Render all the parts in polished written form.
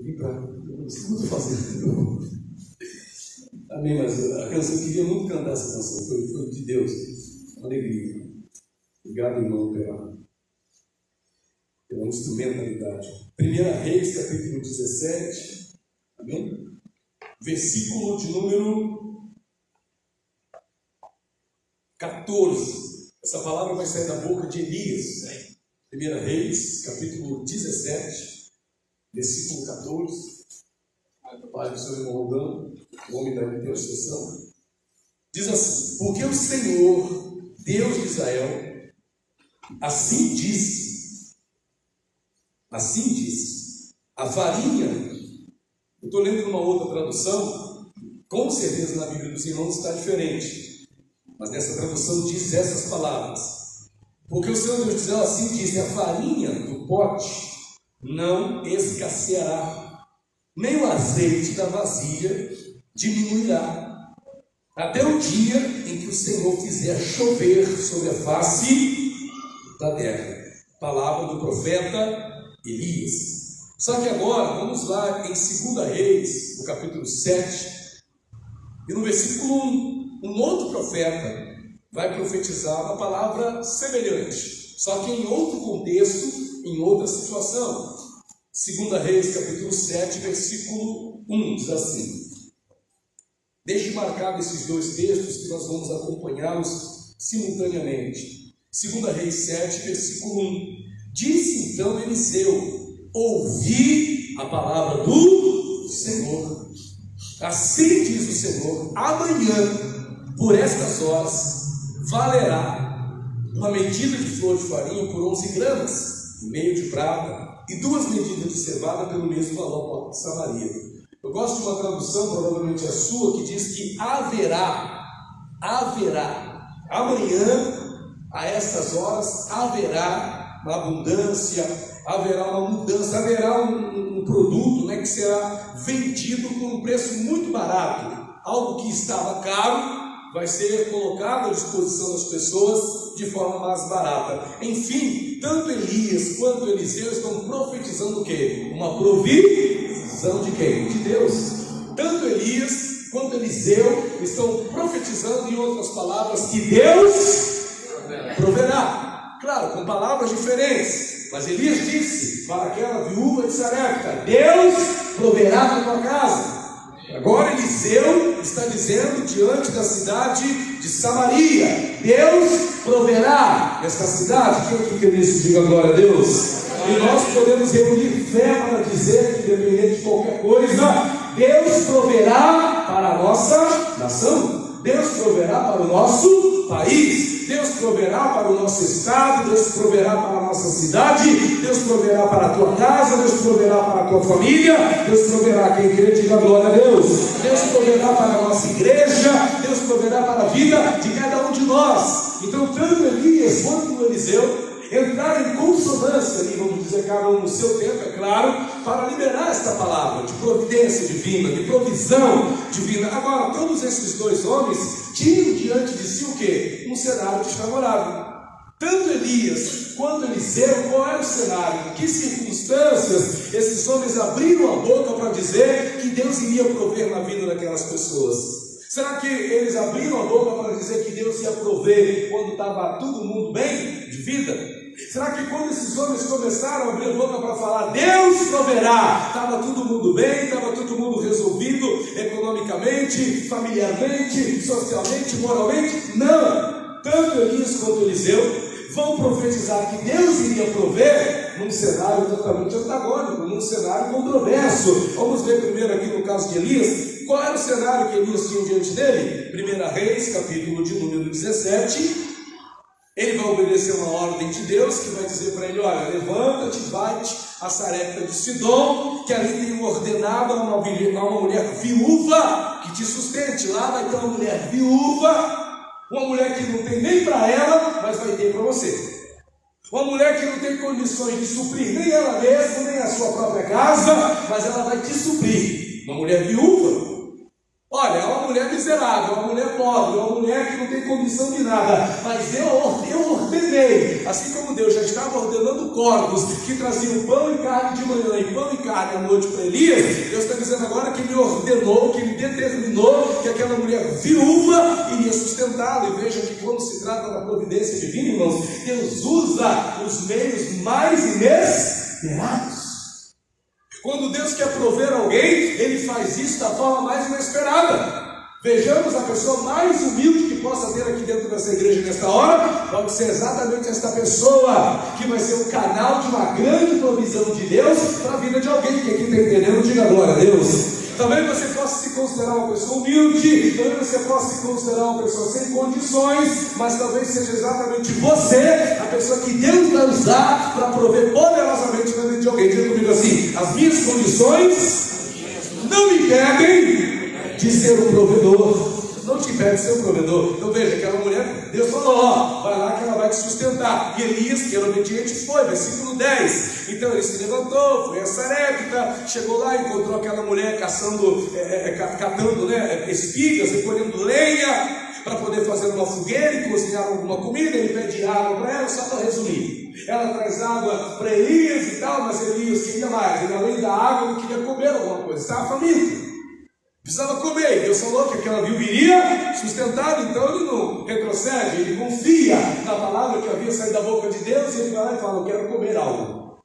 Eu não sei o que eu estou fazendo. Amém, mas a canção, eu queria muito cantar essa canção, foi de Deus, uma alegria. Obrigado, irmão, pela instrumentalidade. 1 Reis, capítulo 17, amém? Versículo de número 14. Essa palavra vai sair da boca de Elias. 1 Reis, capítulo 17, versículo 14. Pai do seu irmão Rodão, o homem da intercessão. Diz assim: porque o Senhor, Deus de Israel, assim disse, a varinha, eu estou lendo numa outra tradução, com certeza na Bíblia dos irmãos está diferente, mas nessa tradução diz essas palavras: porque o Senhor Deus de Israel assim diz, a farinha do pote não escasseará, nem o azeite da vasilha diminuirá, até o dia em que o Senhor fizer chover sobre a face da terra. Palavra do profeta Elias. Só que agora, vamos lá em 2 Reis, no capítulo 7, e no versículo 1, um outro profeta vai profetizar uma palavra semelhante, só que em outro contexto, em outra situação. 2 Reis, capítulo 7, versículo 1, diz assim. Deixe marcado esses dois textos que nós vamos acompanhá-los simultaneamente. 2 Reis 7, versículo 1. Disse então Eliseu: ouvi a palavra do Senhor. Assim diz o Senhor: amanhã, por estas horas, valerá uma medida de flor de farinha por 11 gramas, meio de prata, e 2 medidas de cevada pelo mesmo valor de Samaria. Eu gosto de uma tradução, provavelmente a sua, que diz que haverá, amanhã, a estas horas, haverá uma abundância, haverá uma mudança, haverá um produto, né, que será vendido por um preço muito barato. Algo que estava caro vai ser colocado à disposição das pessoas de forma mais barata. Enfim, tanto Elias quanto Eliseu estão profetizando o quê? Uma provisão de quem? De Deus. Tanto Elias quanto Eliseu estão profetizando, em outras palavras, que Deus proverá. Claro, com palavras diferentes, mas Elias disse para aquela viúva de Sarepta: Deus proverá na tua casa. Agora Eliseu está dizendo diante da cidade de Samaria: Deus proverá nesta cidade. Quem aqui quer isso, diga glória a Deus. E nós podemos reunir fé para dizer que, independente de qualquer coisa, Deus proverá para a nossa nação, Deus proverá para o nosso país, Deus proverá para o nosso estado, Deus proverá para a nossa cidade, Deus proverá para a tua casa, Deus proverá para a tua família, Deus proverá, quem crê, diga glória a Deus. Deus proverá para a nossa igreja, Deus proverá para a vida de cada um de nós. Então, tanto Elias quanto Eliseu entraram em consonância ali, vamos dizer, cada um no seu tempo, é claro, para liberar esta palavra de providência divina, de provisão divina. Agora, todos esses dois homens tinham diante de si o quê? Um cenário desfavorável. Tanto Elias quanto Eliseu, qual era o cenário? Em que circunstâncias esses homens abriram a boca para dizer que Deus iria prover na vida daquelas pessoas? Será que eles abriram a boca para dizer que Deus ia prover quando estava todo mundo bem de vida? Será que quando esses homens começaram a abrir a boca para falar Deus proverá, estava todo mundo bem, estava todo mundo resolvido economicamente, familiarmente, socialmente, moralmente? Não! Tanto Elias quanto Eliseu vão profetizar que Deus iria prover num cenário totalmente antagônico, num cenário controverso. Vamos ver primeiro aqui no caso de Elias, qual era o cenário que Elias tinha diante dele? 1 Reis, capítulo de número 17, ele vai obedecer uma ordem de Deus, que vai dizer para ele: olha, levanta-te, vai-te a Sarepta de Sidom, que ali tem ordenado a uma mulher viúva que te sustente. Lá vai ter uma mulher viúva, uma mulher que não tem nem para ela, mas vai ter para você. Uma mulher que não tem condições de suprir nem ela mesma, nem a sua própria casa, mas ela vai te suprir. Uma mulher viúva. Olha, é uma mulher miserável, uma mulher pobre, uma mulher que não tem condição de nada. Mas eu ordenei, assim como Deus já estava ordenando corvos que traziam pão e carne de manhã e pão e carne à noite para Elias, Deus está dizendo agora que ele ordenou, que ele determinou que aquela mulher viúva iria sustentá-lo. E veja que quando se trata da providência divina, irmãos, Deus usa os meios mais inesperados. Quando Deus quer prover alguém, Ele faz isso da forma mais inesperada. Vejamos a pessoa mais humilde que possa ter aqui dentro dessa igreja nesta hora. Pode ser exatamente esta pessoa que vai ser o canal de uma grande provisão de Deus para a vida de alguém que aqui está entendendo. Diga glória a Deus. Talvez você possa se considerar uma pessoa humilde, talvez você possa se considerar uma pessoa sem condições, mas talvez seja exatamente você a pessoa que Deus vai usar para prover poderosamente na vida de alguém. Diga comigo assim: as minhas condições não me impedem de ser um provedor. Não te impede de ser um provedor. Então veja, aquela mulher, Deus falou, ó, vai lá que ela vai te sustentar. E Elias, que era obediente, foi, versículo 10. Então ele se levantou, foi a Sarepta, chegou lá, encontrou aquela mulher catando espigas, recolhendo lenha, para poder fazer uma fogueira e cozinhar alguma comida. Ele pede água para ela, só para resumir. Ela traz água para Elias e tal, mas Elias queria mais. Ele, além da água, ele queria comer alguma coisa, estava faminto. Precisava comer. Deus falou que aquela viúva iria sustentá-lo, então ele não retrocede, ele confia na palavra que havia saído da boca de Deus, e ele vai lá e fala: eu quero comer algo.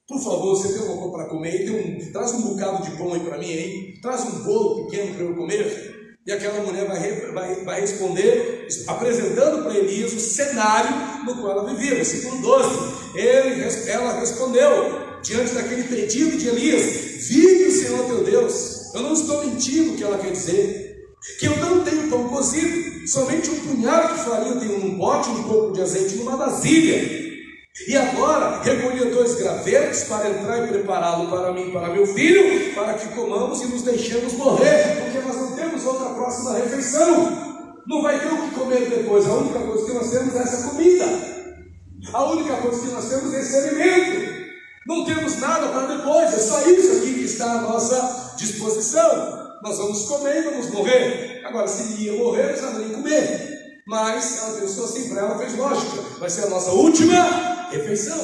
Por favor, você tem alguma coisa para comer? Traz um bocado de pão aí para mim, hein? Traz um bolo pequeno para eu comer. E aquela mulher vai responder, apresentando para Elias o cenário no qual ela vivia. Versículo 12. Ela respondeu, diante daquele pedido de Elias: vive o Senhor teu Deus. Eu não estou mentindo. O que ela quer dizer? Que eu não tenho pão cozido, somente um punhado de farinha tenho num pote, um pouco de azeite numa vasilha. E agora recolhi 2 gravetos para entrar e prepará-lo para mim e para meu filho, para que comamos e nos deixemos morrer, porque nós não temos outra próxima refeição. Não vai ter o que comer depois. A única coisa que nós temos é essa comida. A única coisa que nós temos é esse alimento. Não temos nada para depois. É só isso aqui que está à nossa disposição. Nós vamos comer e vamos morrer. Agora, se ele ia morrer, eles não iam comer. Mas ela pensou assim, para ela fez lógica: vai ser a nossa última refeição.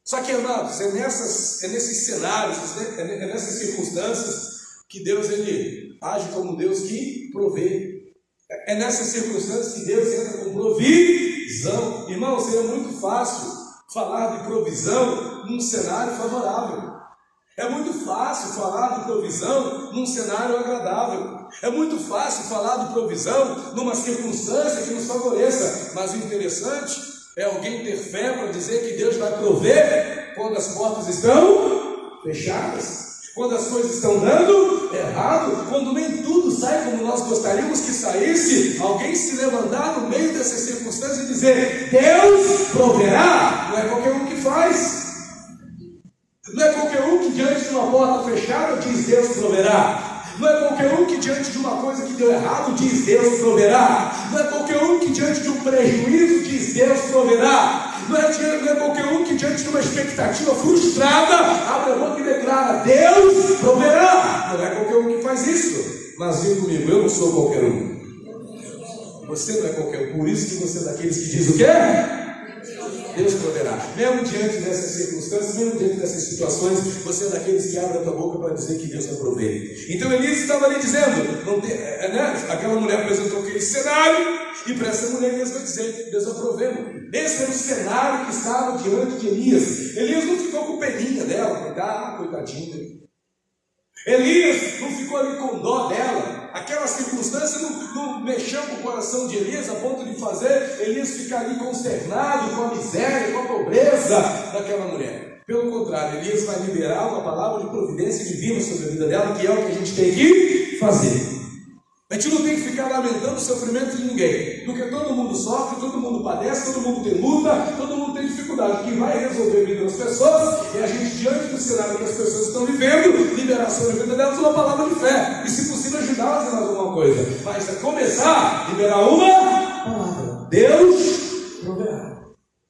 Só que, amados, é nesses cenários, é nessas circunstâncias que Deus ele age como Deus que provê. É nessas circunstâncias que Deus entra com provisão. Irmão, seria muito fácil falar de provisão num cenário favorável. É muito fácil falar de provisão num cenário agradável. É muito fácil falar de provisão numa circunstância que nos favoreça. Mas o interessante é alguém ter fé para dizer que Deus vai prover quando as portas estão fechadas, quando as coisas estão dando errado, quando nem tudo sai como nós gostaríamos que saísse. Alguém se levantar no meio dessas circunstâncias e dizer: Deus proverá. Não é qualquer um que faz. Não é qualquer um que diante de uma porta fechada diz: Deus proverá. Não é qualquer um que diante de uma coisa que deu errado diz: Deus proverá. Não é qualquer um que diante de um prejuízo diz: Deus proverá. Não é qualquer um que diante de uma expectativa frustrada abre a boca e declara: Deus proverá. Não é qualquer um que faz isso. Mas diga comigo: eu não sou qualquer um. Você não é qualquer um. Por isso que você é daqueles que diz o quê? Deus proverá. Mesmo diante dessas circunstâncias, mesmo diante dessas situações, você é daqueles que abre a tua boca para dizer que Deus vai prover. Então Elias estava ali dizendo, aquela mulher apresentou aquele cenário, e para essa mulher Elias vai dizer que Deus vai prover. Esse era o cenário que estava diante de Elias. Elias não ficou com peninha dela, coitadinha. Elias não ficou ali com dó dela. Aquela circunstância não mexeu com o coração de Elias a ponto de fazer Elias ficar ali consternado com a miséria, com a pobreza daquela mulher. Pelo contrário, Elias vai liberar uma palavra de providência divina sobre a vida dela, que é o que a gente tem que fazer. A gente não tem que ficar lamentando o sofrimento de ninguém, porque todo mundo sofre, todo mundo padece, todo mundo tem luta, todo mundo tem dificuldade. O que vai resolver a vida das pessoas é a gente, diante do cenário que as pessoas estão vivendo, liberar sobre a vida delas uma palavra de fé, e se possível ajudá-las em alguma coisa. Mas é começar a liberar uma palavra: Deus proverá.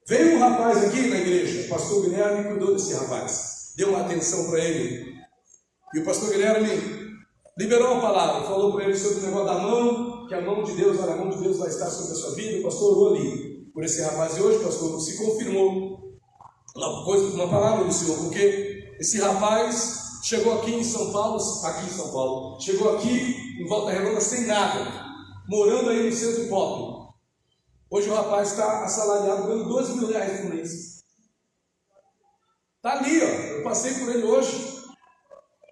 Veio um rapaz aqui na igreja, o pastor Guilherme cuidou desse rapaz, deu uma atenção para ele, e o pastor Guilherme liberou uma palavra, falou para ele sobre o negócio da mão, que a mão de Deus, olha, a mão de Deus vai estar sobre a sua vida. O pastor orou ali por esse rapaz, e hoje, pastor, se confirmou uma palavra do Senhor, porque esse rapaz chegou aqui em São Paulo, chegou aqui em Volta Redonda sem nada, morando aí no centro pop. Hoje o rapaz está assalariado, ganhando R$2.000 por mês. Está ali, ó. Eu passei por ele hoje.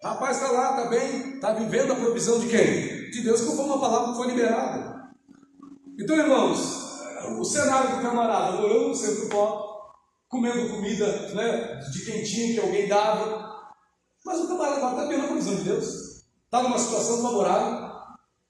O rapaz está lá, está bem, está vivendo a provisão de quem? De Deus, conforme uma palavra que foi liberada. Então, irmãos, o cenário do camarada morando no centro pop, comendo comida, né, de quentinho que alguém dava, mas o camarada está vendo a provisão de Deus, está numa situação favorável.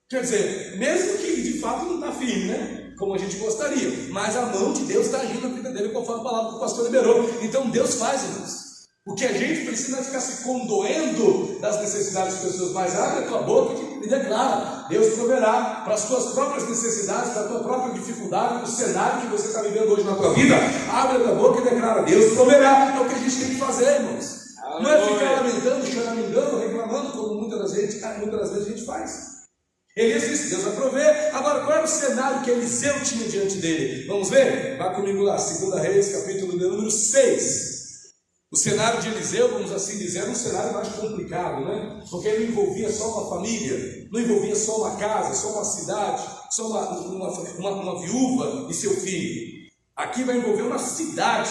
Quer dizer, mesmo que de fato não está firme, né? Como a gente gostaria, mas a mão de Deus está agindo na vida dele, conforme a palavra que o pastor liberou. Então Deus faz, irmãos. O que a gente precisa é ficar se condoendo das necessidades das pessoas, mas abre a tua boca e declara: Deus proverá para as tuas próprias necessidades, para a tua própria dificuldade, do cenário que você está vivendo hoje na tua vida. Abre a tua boca e declara: Deus proverá. É o que a gente tem que fazer, irmãos. Não é ficar lamentando, choramingando, reclamando, como muitas vezes a gente faz. Elias disse: Deus vai prover. Agora, qual era o cenário que Eliseu tinha diante dele? Vamos ver? Vá comigo lá, 2 Reis, capítulo de número 6. O cenário de Eliseu, vamos assim dizer, era um cenário mais complicado, né? Porque ele não envolvia só uma família, não envolvia só uma casa, só uma cidade, só uma viúva e seu filho. Aqui vai envolver uma cidade,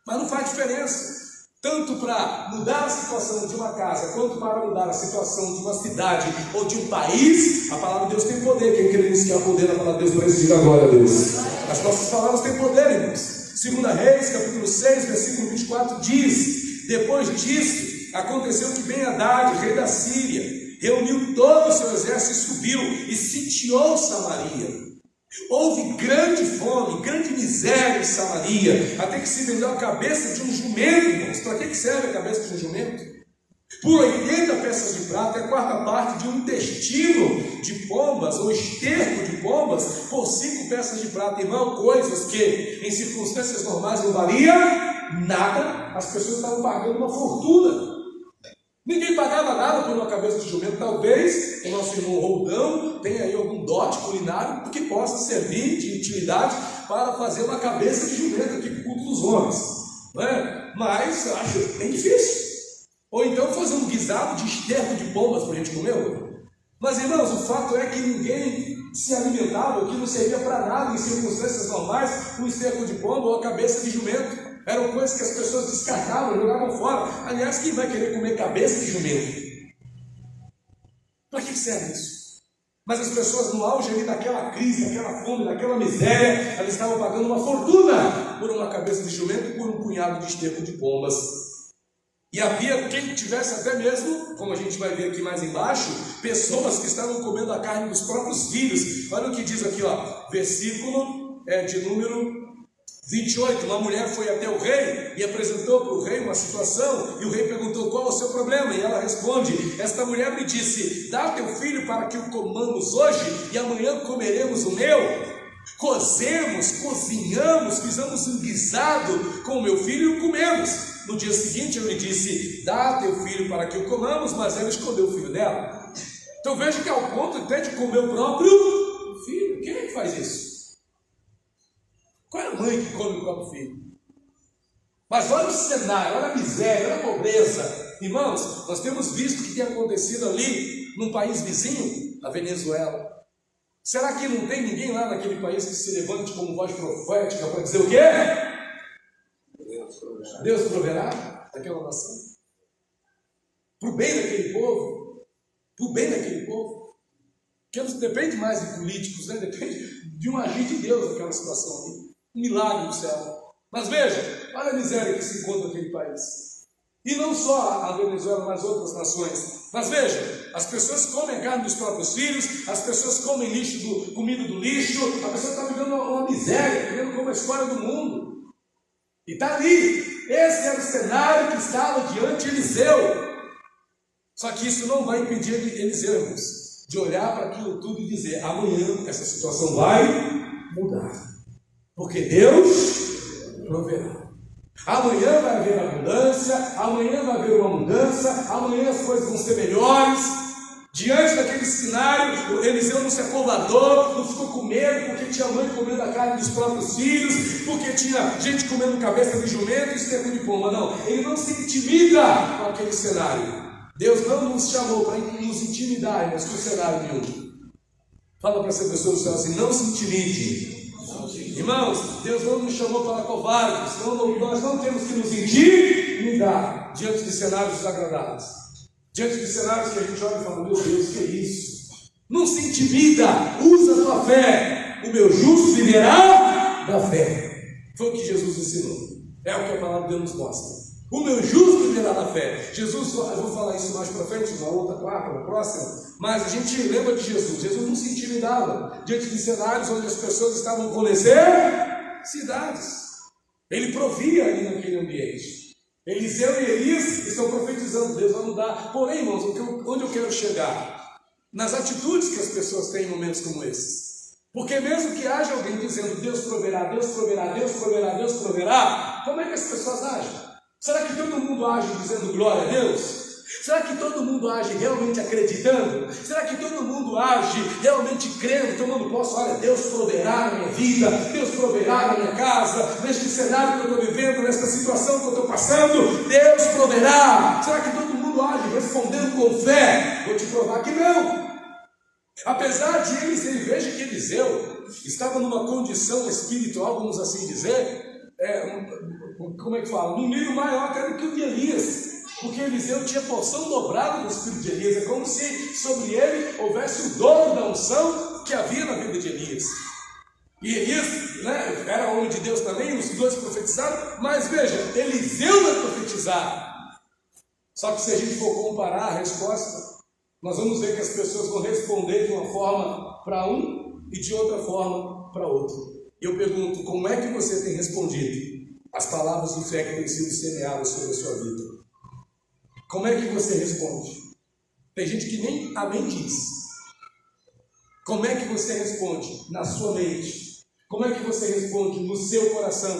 mas não faz diferença. Tanto para mudar a situação de uma casa, quanto para mudar a situação de uma cidade ou de um país, a palavra de Deus tem poder. Quem crê nisso que há poder na palavra de Deus, para diga agora a Deus. As nossas palavras têm poder, irmãos. 2 Reis, capítulo 6, versículo 24, diz: depois disso, aconteceu que Ben-Hadad, rei da Síria, reuniu todo o seu exército e subiu e sitiou Samaria. Houve grande fome, grande miséria em Samaria, até que se vendeu a cabeça de um jumento, irmãos. Para que serve a cabeça de um jumento? Por 80 peças de prata, a quarta parte de um intestino de pombas, ou esterco de pombas, por 5 peças de prata. Irmão, coisas que em circunstâncias normais não valia nada, as pessoas estavam pagando uma fortuna. Ninguém pagava nada por uma cabeça de jumento. Talvez o nosso irmão Roldão tenha aí algum dote culinário que possa servir de utilidade para fazer uma cabeça de jumento aqui para o culto dos homens, não é? Mas eu acho bem difícil. Ou então fazer um guisado de esterco de pombas para a gente comer. Mas, irmãos, o fato é que ninguém se alimentava, que não servia para nada em circunstâncias normais, um esterco de pomba ou a cabeça de jumento. Eram coisas que as pessoas descartavam, jogavam fora. Aliás, quem vai querer comer cabeça de jumento? Para que serve isso? Mas as pessoas no auge ali daquela crise, daquela fome, daquela miséria, elas estavam pagando uma fortuna por uma cabeça de jumento e por um punhado de esterco de pombas. E havia quem tivesse até mesmo, como a gente vai ver aqui mais embaixo, pessoas que estavam comendo a carne dos próprios filhos. Olha o que diz aqui, ó, versículo de número 28. Uma mulher foi até o rei e apresentou para o rei uma situação, e o rei perguntou: qual é o seu problema? E ela responde: esta mulher me disse: dá teu filho para que o comamos hoje e amanhã comeremos o meu. Cozemos, cozinhamos, fizemos um guisado com o meu filho e o comemos. No dia seguinte eu lhe disse: dá teu filho para que o comamos, mas ela escondeu o filho dela. Então veja que ao ponto até de comer o próprio filho. Quem é que faz isso? Qual é a mãe que come o próprio filho? Mas olha o cenário, olha a miséria, olha a pobreza. Irmãos, nós temos visto o que tem acontecido ali num país vizinho, a Venezuela. Será que não tem ninguém lá naquele país que se levante como voz profética para dizer o quê? Deus proverá daquela nação, para o bem daquele povo, para o bem daquele povo, que não depende mais de políticos, né? Depende de um agir de Deus naquela situação ali, um milagre do céu. Mas veja, olha a miséria que se encontra naquele país, e não só a Venezuela, mas outras nações. Mas veja, as pessoas comem a carne dos próprios filhos, as pessoas comem comida do lixo, a pessoa está vivendo uma miséria, vivendo como a história do mundo. E está ali, esse era o cenário que estava diante de Eliseu. Só que isso não vai impedir Eliseu, irmãos, de olhar para aquilo tudo e dizer: amanhã essa situação vai mudar, porque Deus proverá. Amanhã vai haver abundância, amanhã vai haver uma mudança, amanhã as coisas vão ser melhores. Diante daquele cenário, Eliseu não se acovardou, não ficou com medo, porque tinha mãe comendo a carne dos próprios filhos, porque tinha gente comendo cabeça de jumento e esterco de pomba. Não, ele não se intimida com aquele cenário. Deus não nos chamou para nos intimidar, mas com cenário nenhum. Fala para essa pessoa do céu assim: não se intimide. Irmãos, Deus não nos chamou para covardes, nós não temos que nos intimidar diante de cenários desagradáveis. Diante de cenários que a gente olha e fala: meu Deus, que é isso? Não se intimida, usa a tua fé. O meu justo viverá da fé. Foi o que Jesus ensinou. É o que a palavra de Deus nos mostra. O meu justo viverá da fé. Jesus, eu vou falar isso mais para frente, na outra quarta, na próxima. Mas a gente lembra de Jesus. Jesus não se intimidava diante de cenários onde as pessoas estavam com necessidades. Ele provia ali naquele ambiente. Eliseu e Elias estão profetizando: Deus vai mudar. Porém, irmãos, onde eu quero chegar? Nas atitudes que as pessoas têm em momentos como esses. Porque mesmo que haja alguém dizendo: Deus proverá, Deus proverá, Deus proverá, Deus proverá, como é que as pessoas agem? Será que todo mundo age dizendo glória a Deus? Será que todo mundo age realmente acreditando? Será que todo mundo age realmente crendo, tomando posse? Olha, Deus proverá na minha vida, Deus proverá na minha casa, neste cenário que eu estou vivendo, nesta situação que eu estou passando, Deus proverá. Será que todo mundo age respondendo com fé? Vou te provar que não. Apesar de Eliseu, veja que Eliseu estava numa condição espiritual, vamos assim dizer, como é que fala? Num nível maior até do que o de Elias. Porque Eliseu tinha porção dobrada do espírito de Elias. É como se sobre ele houvesse o dobro da unção que havia na vida de Elias. E Elias, né, era homem de Deus também, os dois profetizaram. Mas veja, Eliseu vai profetizar. Só que se a gente for comparar a resposta, nós vamos ver que as pessoas vão responder de uma forma para um e de outra forma para outro. Eu pergunto: como é que você tem respondido as palavras de fé que têm sido semeadas sobre a sua vida? Como é que você responde? Tem gente que nem amém diz. Como é que você responde na sua mente? Como é que você responde no seu coração?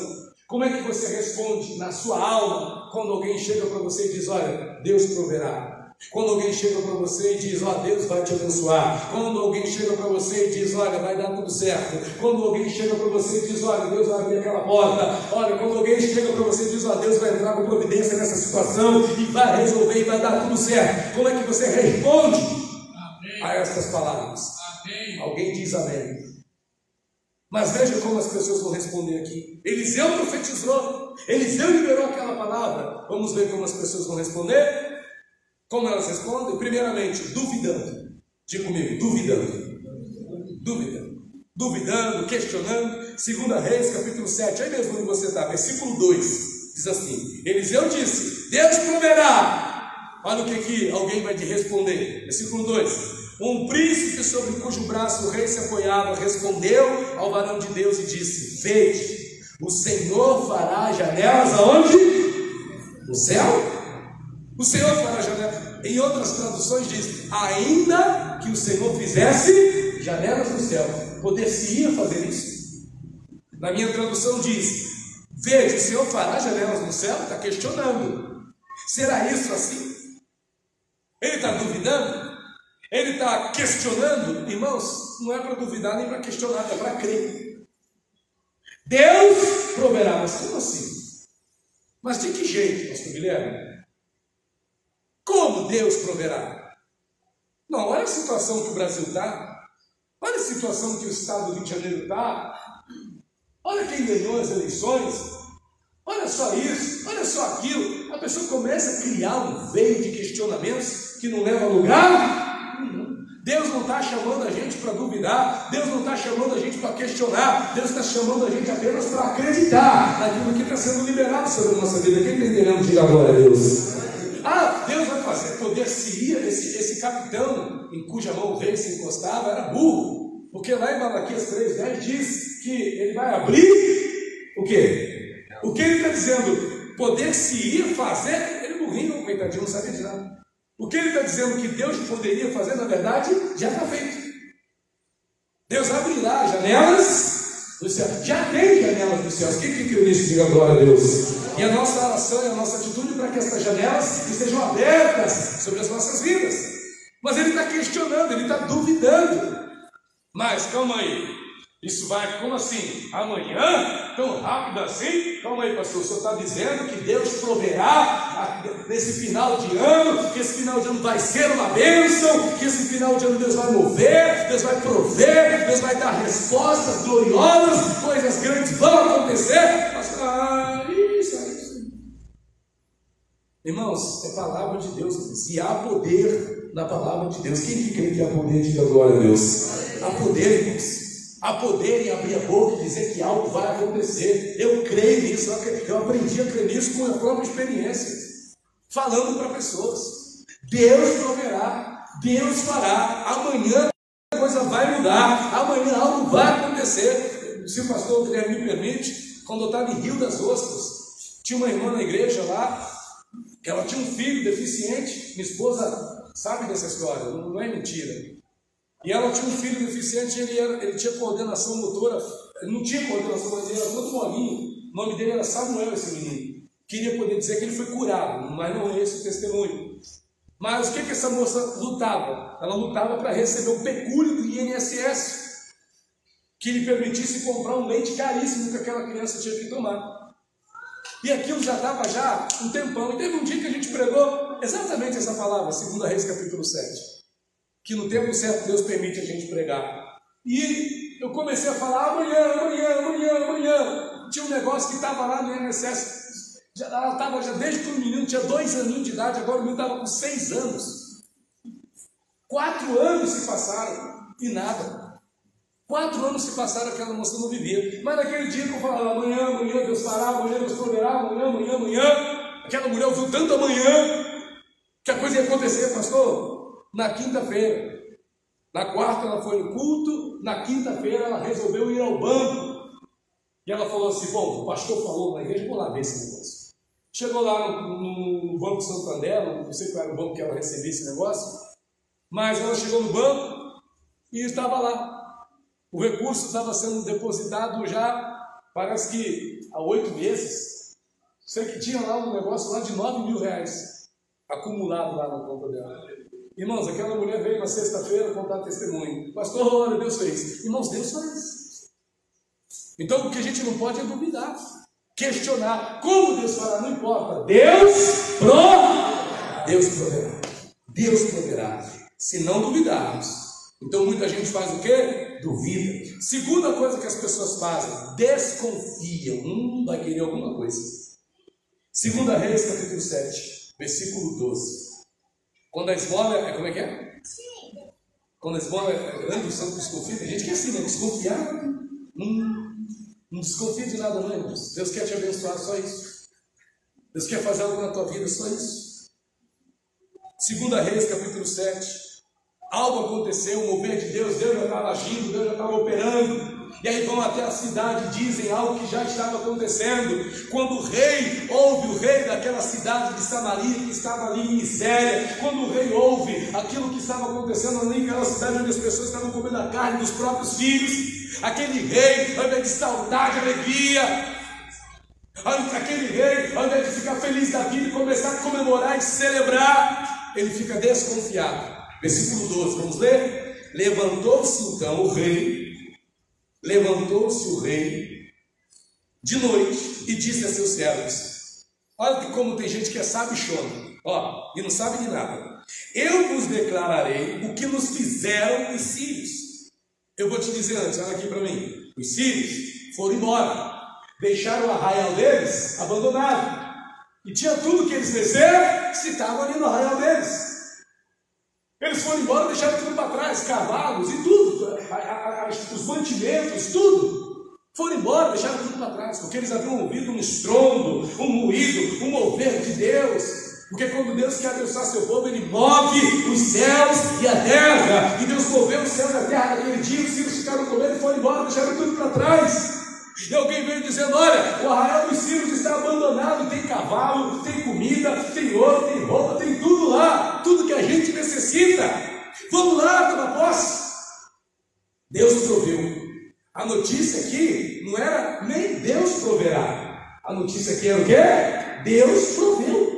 Como é que você responde na sua alma quando alguém chega para você e diz: olha, Deus proverá? Quando alguém chega para você e diz: ó, Deus vai te abençoar. Quando alguém chega para você e diz: olha, vai dar tudo certo. Quando alguém chega para você e diz: olha, Deus vai abrir aquela porta. Olha, quando alguém chega para você e diz: ó, Deus vai entrar com providência nessa situação e vai resolver e vai dar tudo certo. Como é que você responde a estas palavras? Amém. Alguém diz amém. Mas veja como as pessoas vão responder aqui. Eliseu profetizou, Eliseu liberou aquela palavra. Vamos ver como as pessoas vão responder. Como elas respondem? Primeiramente, duvidando. Diga comigo: duvidando. Duvidando, questionando. 2 Reis, capítulo 7, aí mesmo onde você está, versículo 2, diz assim: Eliseu disse: Deus proverá. Olha o que alguém vai te responder. Versículo 2: um príncipe sobre cujo braço o rei se apoiava respondeu ao varão de Deus e disse: vede, o Senhor fará janelas aonde? No céu? O Senhor fará janelas. Em outras traduções diz: ainda que o Senhor fizesse janelas no céu, poder-se-ia fazer isso? Na minha tradução diz: veja, o Senhor fará janelas no céu? Está questionando. Será isso assim? Ele está duvidando? Ele está questionando? Irmãos, não é para duvidar nem para questionar, é para crer. Deus proverá. Mas como assim? Mas de que jeito, pastor Guilherme? Como Deus proverá? Não, olha a situação que o Brasil está. Olha a situação que o estado do Rio de Janeiro está. Olha quem ganhou as eleições. Olha só isso, olha só aquilo. A pessoa começa a criar um veio de questionamentos que não leva a lugar. Deus não está chamando a gente para duvidar. Deus não está chamando a gente para questionar. Deus está chamando a gente apenas para acreditar naquilo que está sendo liberado sobre a nossa vida. Quem está entendendo, diga glória a Deus. Deus vai fazer. Poder-se-ia, esse capitão em cuja mão o rei se encostava era burro, porque lá em Malaquias 3:10 diz que ele vai abrir o quê? O que ele está dizendo? Poder-se-ia fazer. Ele burrinho, coitadinho, não sabia de nada. O que ele está dizendo que Deus poderia fazer, na verdade, já está feito. Deus abrirá janelas do céu. Já tem janelas dos céus. Quem crê nisso, diga glória a Deus. E a nossa oração e a nossa atitude para que essas janelas estejam abertas sobre as nossas vidas. Mas ele está questionando, ele está duvidando. Mas calma aí, isso vai, como assim? Amanhã? Tão rápido assim? Calma aí, pastor, o senhor está dizendo que Deus proverá nesse final de ano, que esse final de ano vai ser uma bênção, que esse final de ano Deus vai mover, Deus vai prover, Deus vai dar respostas gloriosas, coisas grandes vão acontecer. Mas, isso. Irmãos, é palavra de Deus, e há poder na palavra de Deus. Quem que crê que há poder, diga glória a Deus. Há poder, irmãos. Há poder em abrir a boca e dizer que algo vai acontecer. Eu creio nisso, eu aprendi a crer nisso com a própria experiência, falando para pessoas. Deus proverá, Deus fará. Amanhã a coisa vai mudar, amanhã algo vai acontecer. Se o pastor Guilherme me permite, quando eu estava em Rio das Ostras, tinha uma irmã na igreja lá, que ela tinha um filho deficiente. Minha esposa sabe dessa história, não é mentira. E ela tinha um filho deficiente, ele tinha coordenação motora, ele não tinha coordenação, mas ele era todo molinho. O nome dele era Samuel, esse menino. Queria poder dizer que ele foi curado, mas não é esse o testemunho. Mas o que essa moça lutava? Ela lutava para receber o pecúlio do INSS, que lhe permitisse comprar um leite caríssimo que aquela criança tinha que tomar. E aquilo já dava já um tempão. E teve um dia que a gente pregou exatamente essa palavra, 2 Reis capítulo 7. Que no tempo certo Deus permite a gente pregar. E eu comecei a falar, amanhã. Tinha um negócio que estava lá no INSS. Ela estava já desde que o menino tinha 2 aninhos de idade, agora o menino estava com 6 anos. 4 anos se passaram e nada. 4 anos se passaram, aquela moça não vivia. Mas naquele dia que eu falava, amanhã Deus fará, amanhã Deus proverá, amanhã. Aquela mulher ouviu tanto amanhã, que a coisa ia acontecer, pastor. Na quinta-feira, na quarta ela foi no culto, na quinta-feira ela resolveu ir ao banco. E ela falou assim, bom, o pastor falou na igreja, vou lá ver esse negócio. Chegou lá no Banco Santander, não sei qual era o banco que ela recebia esse negócio, mas ela chegou no banco e estava lá. O recurso estava sendo depositado já, parece que há 8 meses. Sei que tinha lá um negócio lá de R$9.000 acumulado lá na conta dela. Irmãos, aquela mulher veio na sexta-feira contar testemunho. Pastor, olha, Deus fez. Irmãos, Deus faz. Então o que a gente não pode é duvidar, questionar. Como Deus fará, não importa. Deus proverá. Deus proverá. Se não duvidarmos. Então muita gente faz o quê? Duvida. Segunda coisa que as pessoas fazem, desconfiam. Vai querer alguma coisa. 2 Reis capítulo 7, versículo 12. Quando a esmola como é que é? Quando a esmola é grande, o santo desconfia. Tem gente que é assim, né? Desconfiar, não desconfia de nada, não, irmãos. Deus quer te abençoar, só isso. Deus quer fazer algo na tua vida, só isso. 2 Reis, capítulo 7. Algo aconteceu, o mover de Deus já estava agindo, Deus já estava operando. E aí vão até a cidade, dizem algo que já estava acontecendo. Quando o rei ouve, o rei daquela cidade de Samaria, que estava ali em miséria, quando o rei ouve aquilo que estava acontecendo ali naquela cidade, onde as pessoas estavam comendo a carne dos próprios filhos, aquele rei, ao invés de saltar de alegria, aquele rei, ao invés de ficar feliz da vida e começar a comemorar e celebrar, ele fica desconfiado. Versículo 12, vamos ler? Levantou-se então o rei de noite e disse a seus servos: olha como tem gente que é sabichona, e não sabe de nada. Eu vos declararei o que nos fizeram os sírios. Eu vou te dizer antes, olha aqui para mim. Os sírios foram embora, deixaram o arraial deles abandonado, e tinha tudo que eles desceram, se estavam ali no arraial deles. Eles foram embora, deixaram tudo para trás, cavalos e tudo, os mantimentos, tudo. Foram embora, deixaram tudo para trás, porque eles haviam ouvido um estrondo, um moído, um mover de Deus. Porque quando Deus quer abençoar seu povo, Ele move os céus e a terra. E Deus moveu os céus e a terra naquele dia, os filhos ficaram com medo e foram embora, deixaram tudo para trás. E alguém veio dizendo: olha, o arraial dos sírios está abandonado, tem cavalo, tem comida, tem ouro, tem roupa, tem tudo lá, tudo que a gente necessita. Vamos lá, toma posse. Deus proveu. A notícia aqui não era nem Deus proverá. A notícia aqui era o quê? Deus proveu.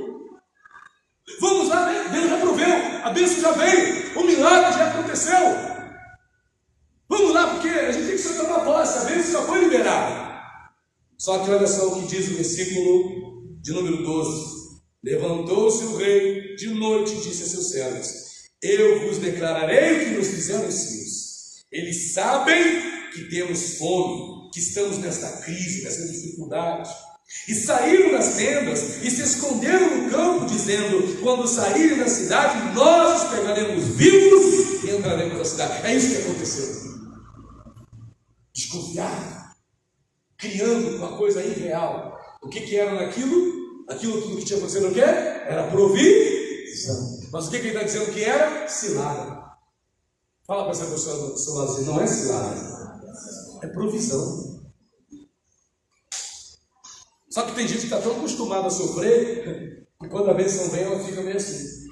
Vamos lá, Deus já proveu. A bênção já veio, o milagre já aconteceu. Vamos lá, porque a gente tem que só tomar posse, a bênção já foi liberada. Só que olha só o que diz o versículo de número 12. Levantou-se o rei de noite e disse a seus servos: eu vos declararei o que nos fizeram os filhos. Eles sabem que temos fome, que estamos nesta crise, nessa dificuldade. E saíram das tendas e se esconderam no campo, dizendo: quando saírem da cidade, nós os pegaremos vivos e entraremos na cidade. É isso que aconteceu. Desconfiado, criando uma coisa irreal. O que era naquilo? Aquilo tudo que tinha acontecido o quê? Era provisão. Mas o que ele está dizendo que era? Cilada. Fala para essa pessoa do seu lado assim: não é cilada, é provisão. Só que tem gente que está tão acostumada a sofrer que quando a bênção vem, ela fica meio assim.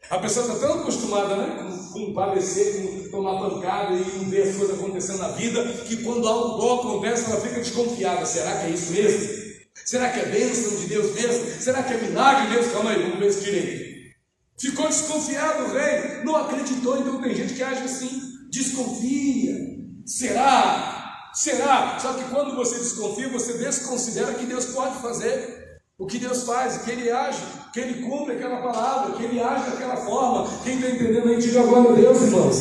A pessoa está tão acostumada, né, com padecer, com tomar pancada e não ver as coisas acontecendo na vida, que quando algo bom acontece, ela fica desconfiada. Será que é isso mesmo? Será que é bênção de Deus mesmo? Será que é milagre de Deus? Calma aí, vamos ver isso direito. Ficou desconfiado o rei, não acreditou. Então tem gente que age assim, desconfia. Será? Só que quando você desconfia, você desconsidera que Deus pode fazer o que Deus faz, que Ele age, que Ele cumpre aquela palavra, que Ele age daquela forma. Quem está entendendo aí, diga glória a Deus, irmãos.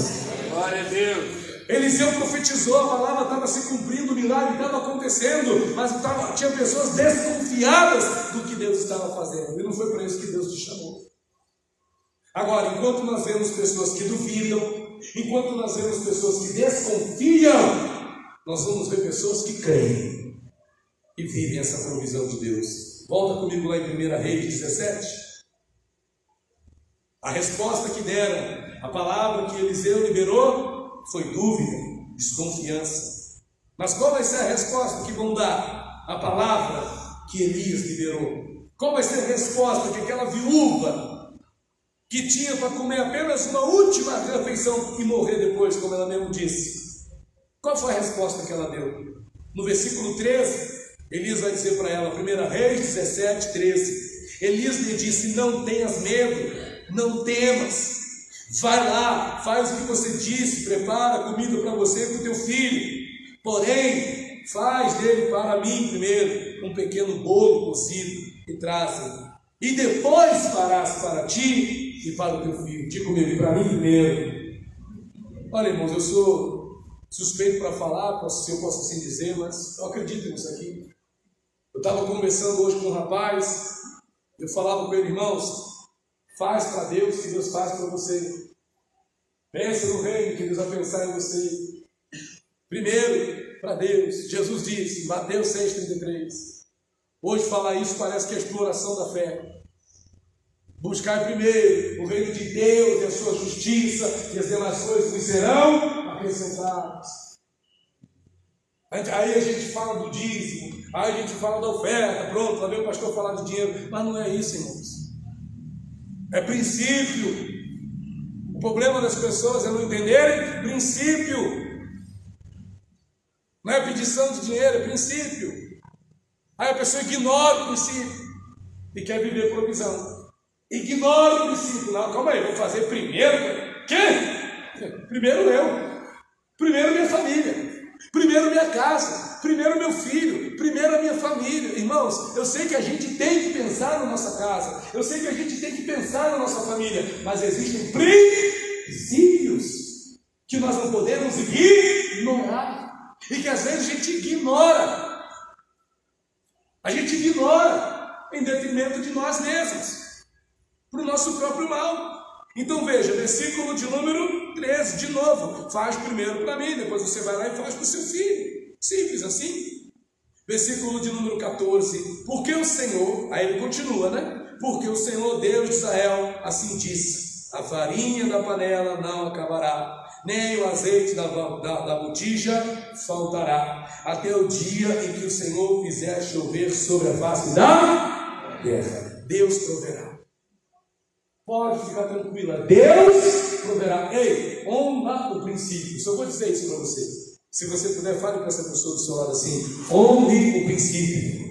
Glória a Deus. Eliseu profetizou, a palavra estava se cumprindo, o milagre estava acontecendo, mas tinha pessoas desconfiadas do que Deus estava fazendo, e não foi para isso que Deus te chamou. Agora, enquanto nós vemos pessoas que duvidam, enquanto nós vemos pessoas que desconfiam, nós vamos ver pessoas que creem e vivem essa provisão de Deus. Volta comigo lá em 1 Reis 17. A resposta que deram, a palavra que Eliseu liberou, foi dúvida, desconfiança. Mas qual vai ser a resposta que vão dar? A palavra que Elias liberou. Qual vai ser a resposta que aquela viúva, que tinha para comer apenas uma última refeição e morrer depois, como ela mesmo disse, qual foi a resposta que ela deu? No versículo 13, Elias vai dizer para ela, 1 Reis 17, 13. Elias lhe disse: não tenhas medo, não temas. Vai lá, faz o que você disse, prepara comida para você e para o teu filho. Porém, faz dele para mim primeiro um pequeno bolo cozido e traze. E depois farás para ti e para o teu filho. Diga comigo, para mim primeiro. Olha, irmãos, eu sou suspeito para falar, se eu posso assim dizer, mas eu acredito nisso aqui. Eu estava conversando hoje com um rapaz, eu falava com ele: irmãos, faz para Deus o que Deus faz para você. Pensa no reino que Deus vai pensar em você. Primeiro, para Deus. Jesus disse, Mateus 6,33. Hoje falar isso parece que é exploração da fé. Buscar primeiro o reino de Deus e a sua justiça, e as demais coisas nos serão acrescentadas. Aí a gente fala do dízimo, aí a gente fala da oferta, pronto, lá vem o pastor falar de dinheiro. Mas não é isso, irmãos. É princípio. O problema das pessoas é não entenderem princípio. Não é pedição de dinheiro, é princípio. Aí a pessoa ignora o princípio e quer viver provisão. Ignora o princípio. Não, calma aí, vou fazer primeiro. Quê? Primeiro eu. Primeiro minha família. Primeiro minha casa. Primeiro meu filho. Primeiro a minha família. Irmãos, eu sei que a gente tem que pensar na nossa casa. Eu sei que a gente tem que pensar na nossa família. Mas existem princípios que nós não podemos ignorar. E que às vezes a gente ignora. A gente ignora em detrimento de nós mesmos. Para o nosso próprio mal. Então veja, versículo de número 13, de novo, faz primeiro para mim, depois você vai lá e faz para o seu filho, simples assim. Versículo de número 14, porque o Senhor, aí ele continua, né? Porque o Senhor Deus de Israel assim disse: a farinha da panela não acabará, nem o azeite da botija faltará, até o dia em que o Senhor fizer chover sobre a face da terra. Deus proverá. Pode ficar tranquila, Deus proverá. Ei, honra o princípio. Só vou dizer isso para você. Se você puder, fale para essa pessoa do seu lado assim: honre o princípio.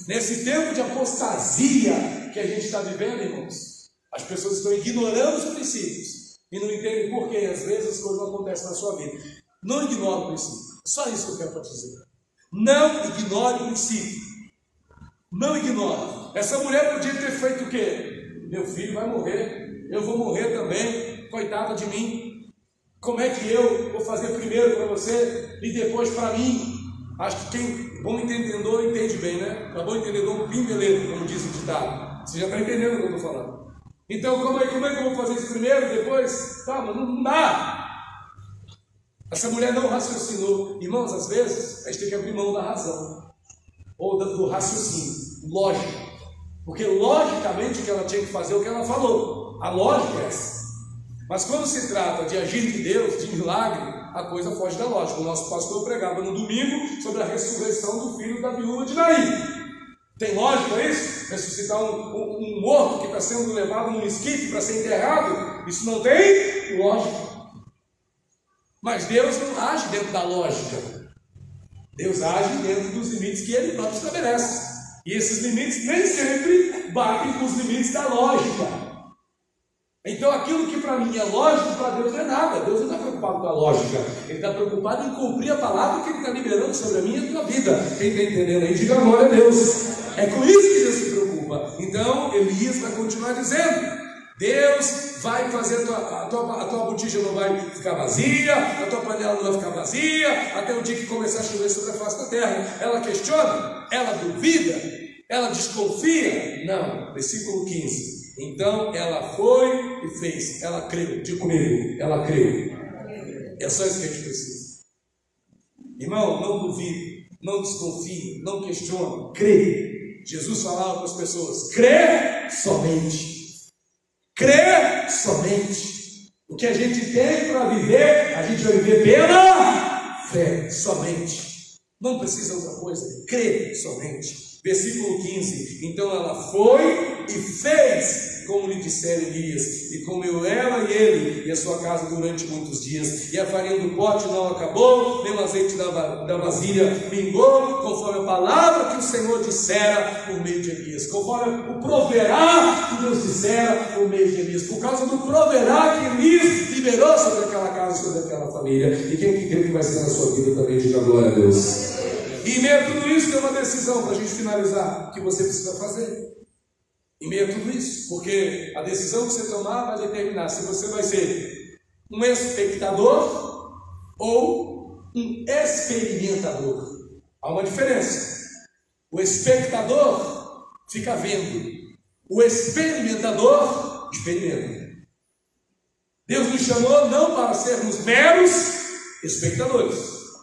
Nesse tempo de apostasia que a gente está vivendo, irmãos, As pessoas estão ignorando os princípios e não entendem por que às vezes as coisas não acontecem na sua vida. Não ignore o princípio. Só isso que eu quero para te dizer. Não ignore o princípio. Não ignore. Essa mulher podia ter feito o quê? Meu filho vai morrer, eu vou morrer também, coitada de mim. Como é que eu vou fazer primeiro para você e depois para mim? Acho que quem bom entendedor entende bem, né? Para bom entendedor, um pimbeleiro, como diz o ditado. Você já está entendendo o que eu estou falando. Então, como é que eu vou fazer isso primeiro, depois? Calma, não dá. Essa mulher não raciocinou. Irmãos, às vezes, a gente tem que abrir mão da razão. Ou do raciocínio. Lógica. Porque logicamente o que ela tinha que fazer é o que ela falou. A lógica é essa. Mas quando se trata de agir de Deus, de milagre, a coisa foge da lógica. O nosso pastor pregava no domingo sobre a ressurreição do filho da viúva de Naim. Tem lógica isso? Ressuscitar um morto que está sendo levado num esquife para ser enterrado? Isso não tem lógica. Mas Deus não age dentro da lógica. Deus age dentro dos limites que Ele próprio estabelece. E esses limites nem sempre batem com os limites da lógica. Então aquilo que para mim é lógico, para Deus não é nada. Deus não está preocupado com a lógica. Ele está preocupado em cumprir a palavra que Ele está liberando sobre a minha e a tua vida. Quem está entendendo aí, diga glória a Deus. É com isso que Deus se preocupa. Então Elias vai continuar dizendo: Deus vai fazer a tua botija não vai ficar vazia, a tua panela não vai ficar vazia, até o dia que começar a chover sobre a face da terra. Ela questiona, ela duvida, ela desconfia? Não. Versículo 15. Então ela foi e fez, ela creu. Diga comigo, ela creu. É só isso que a gente precisa. Irmão, não duvide, não desconfie, não questione, crê. Jesus falava para as pessoas: crê somente. Crê somente. O que a gente tem para viver, a gente vai viver pela fé somente. Não precisa outra coisa. Crê somente. Versículo 15. Então ela foi e fez como lhe dissera Elias, e comeu ela e ele e a sua casa durante muitos dias. E a farinha do pote não acabou, nem o azeite da vasilha mingou, conforme a palavra que o Senhor dissera por meio de Elias, conforme o proverá que Deus dissera por meio de Elias, por causa do proverá que Elias liberou sobre aquela casa, sobre aquela família. E quem crê que vai ser na sua vida também, diga glória a Deus. E em meio a tudo isso tem uma decisão para a gente finalizar, que você precisa fazer. Em meio a tudo isso, porque a decisão que você tomar vai determinar se você vai ser um espectador ou um experimentador. Há uma diferença. O espectador fica vendo, o experimentador experimenta. Deus nos chamou não para sermos meros espectadores,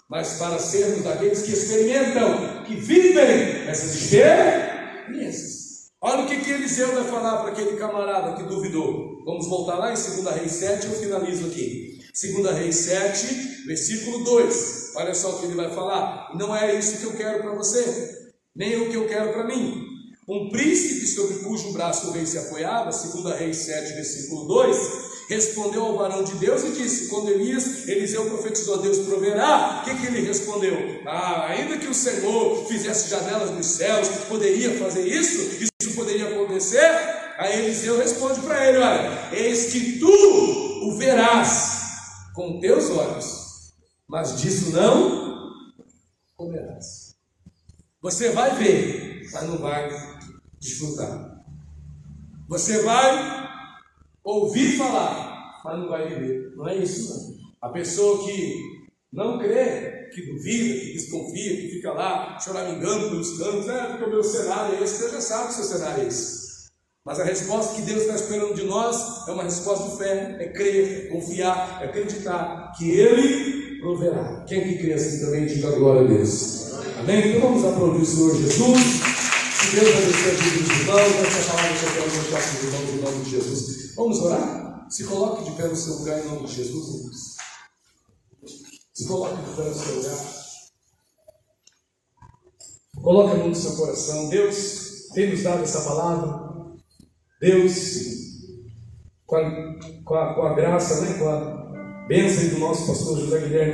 mas para sermos daqueles que experimentam, que vivem essas experiências. Olha o que Eliseu vai falar para aquele camarada que duvidou. Vamos voltar lá em 2 Reis 7, eu finalizo aqui. 2 Reis 7, versículo 2. Olha só o que ele vai falar. Não é isso que eu quero para você, nem o que eu quero para mim. Um príncipe sobre cujo braço o rei se apoiava, 2 Reis 7, versículo 2, respondeu ao varão de Deus e disse: quando Eliseu profetizou, Deus proverá. O que ele respondeu? Ainda que o Senhor fizesse janelas nos céus, poderia fazer isso? Isso poderia acontecer? Aí Eliseu responde para ele: olha, eis que tu o verás com teus olhos, mas disso não comerás. Você vai ver, mas não vai desfrutar. Você vai ouvir falar, mas não vai viver. Não é isso, não. A pessoa que não crê, que duvida, que desconfia, que fica lá choramingando pelos cantos, porque o meu cenário é esse. Você já sabe que o seu cenário é esse. Mas a resposta que Deus está esperando de nós é uma resposta de fé, é crer, é confiar, é acreditar que Ele proverá. Quem que crê assim também, diga glória a Deus. Amém? Então vamos aplaudir o Senhor Jesus. Que Deus abençoe a vida dos irmãos. Essa palavra que eu quero deixar para os irmãos em nome de Jesus. Vamos orar? Se coloque de pé no seu lugar em nome de Jesus, irmãos. Se coloque de pé no seu lugar. Coloque a mão no seu coração. Deus tem nos dado essa palavra. Deus, com a graça, com a bênção do nosso pastor José Guilherme,